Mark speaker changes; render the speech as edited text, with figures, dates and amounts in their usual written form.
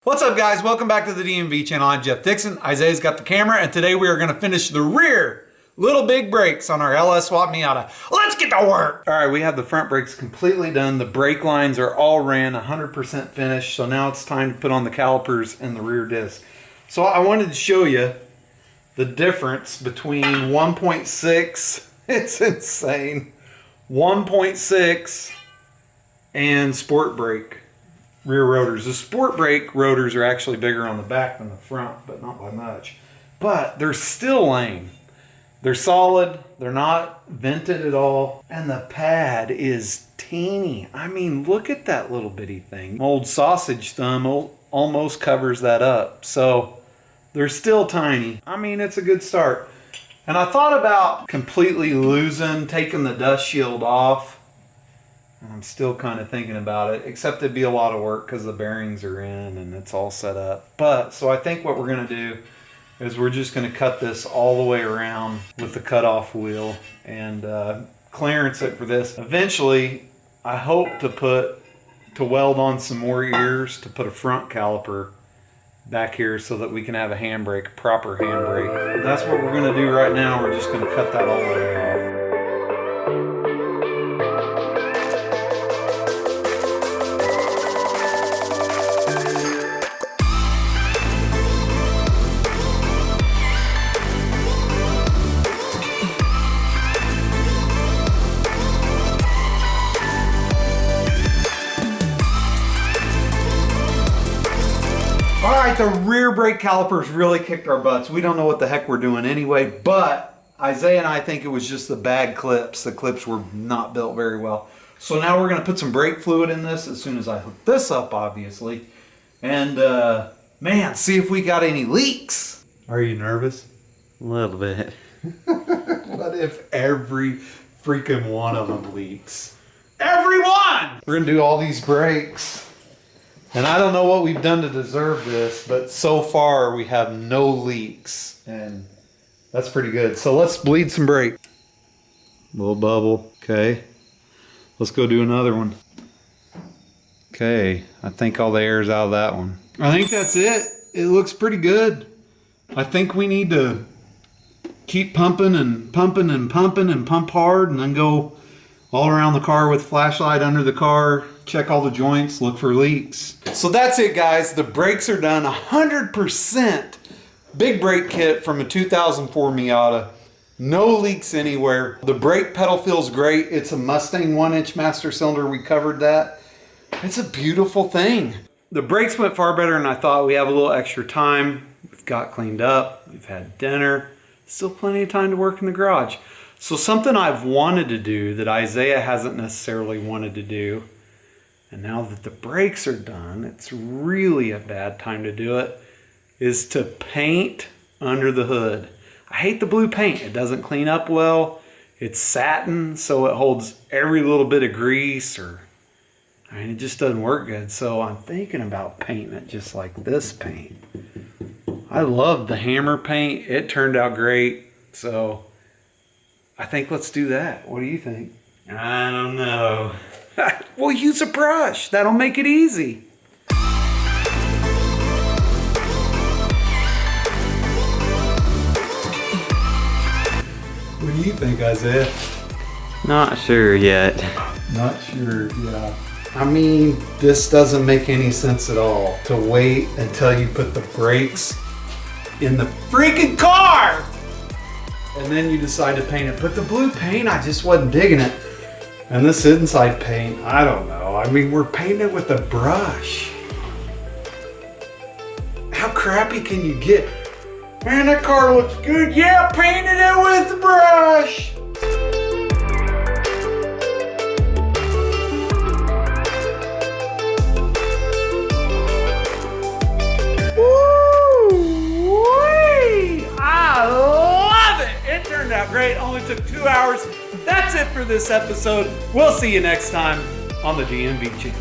Speaker 1: What's up, guys? Welcome back to the DMV channel. I'm Jeff Dixon. Isaiah's got the camera, and today we are going to finish the rear little big brakes on our LS Swap Miata. Let's get to work! All right, we have the front brakes completely done. The brake lines are all ran, 100% finished. So now it's time to put on the calipers and the rear disc. So I wanted to show you the difference between 1.6, it's insane, 1.6 and Sport Brake rear rotors. The Sport Brake rotors are actually bigger on the back than the front, but not by much. But they're still lame. They're solid. They're not vented at all. And the pad is teeny. I mean, look at that little bitty thing. Old sausage thumb almost covers that up. So they're still tiny. I mean, it's a good start. And I thought about completely taking the dust shield off. I'm still kind of thinking about it, except it'd be a lot of work because the bearings are in and it's all set up. But so I think what we're going to do is we're just going to cut this all the way around with the cutoff wheel and clearance it for this. Eventually, I hope to weld on some more ears to put a front caliper back here so that we can have a handbrake, proper handbrake. That's what we're going to do right now. We're just going to cut that all the way off. Alright, the rear brake calipers really kicked our butts. We don't know what the heck we're doing anyway, but Isaiah and I think it was just the bad clips. The clips were not built very well. So now we're going to put some brake fluid in this as soon as I hook this up, obviously. And, man, see if we got any leaks. Are you nervous?
Speaker 2: A little bit.
Speaker 1: What if every freaking one of them leaks? Every one! We're going to do all these brakes. And I don't know what we've done to deserve this, but so far we have no leaks. And that's pretty good. So let's bleed some brake. Little bubble. Okay. Let's go do another one. Okay. I think all the air's out of that one. I think that's it. It looks pretty good. I think we need to keep pumping and pumping and pumping and pump hard and then go all around the car with flashlight under the car, check all the joints, look for leaks. So that's it, guys. The brakes are done. 100% big brake kit from a 2004 Miata. No leaks anywhere. The brake pedal feels great. It's a Mustang 1-inch Master Cylinder. We covered that. It's a beautiful thing. The brakes went far better than I thought. We have a little extra time. We've got cleaned up. We've had dinner. Still plenty of time to work in the garage. So something I've wanted to do that Isaiah hasn't necessarily wanted to do, and now that the brakes are done, it's really a bad time to do it, is to paint under the hood. I hate the blue paint. It doesn't clean up well. It's satin, so it holds every little bit of grease, it just doesn't work good. So I'm thinking about painting it just like this paint. I love the hammer paint. It turned out great, so I think let's do that. What do you think?
Speaker 2: I don't know.
Speaker 1: We'll use a brush. That'll make it easy. What do you think, Isaiah?
Speaker 2: Not sure yet.
Speaker 1: Not sure, yeah. I mean, this doesn't make any sense at all to wait until you put the brakes in the freaking car and then you decide to paint it. But the blue paint, I just wasn't digging it. And this inside paint, I don't know. I mean, we're painting it with a brush. How crappy can you get? Man, that car looks good. Yeah, painted it with the brush. Woo-wee! I love it. It turned out great. Only took 2 hours. That's it for this episode. We'll see you next time on the DMV channel.